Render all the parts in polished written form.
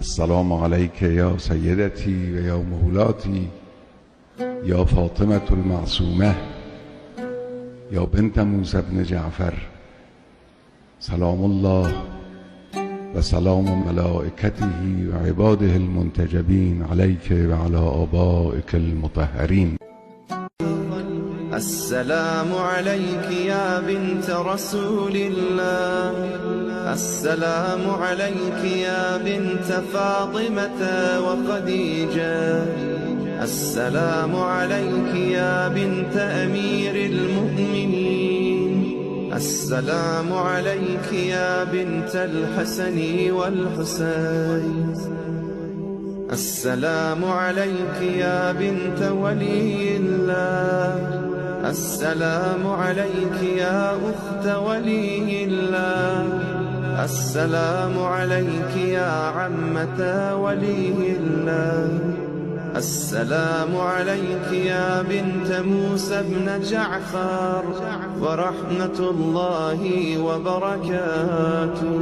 السلام عليك يا سيدتي ويا مولاتي يا فاطمة المعصومة يا بنت موسى بن جعفر. سلام الله وسلام ملائكته وعباده المنتجبين عليك وعلى آبائك المطهرين. السلام عليك يا بنت رسول الله، السلام عليك يا بنت فاطمة وخديجة، السلام عليك يا بنت أمير المؤمنين، السلام عليك يا بنت الحسن والحسين، السلام عليك يا بنت ولي الله، السلام عليك يا أخت ولي الله، السلام عليك يا عمة ولي الله، السلام عليك يا بنت موسى بن جعفر ورحمة الله وبركاته.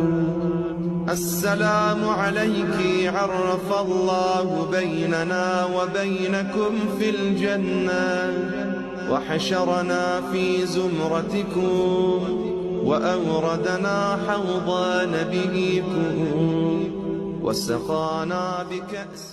السلام عليك عرف الله بيننا وبينكم في الجنة وحشرنا في زمرتكم وأوردنا حوض نبيكم وسقانا بكأس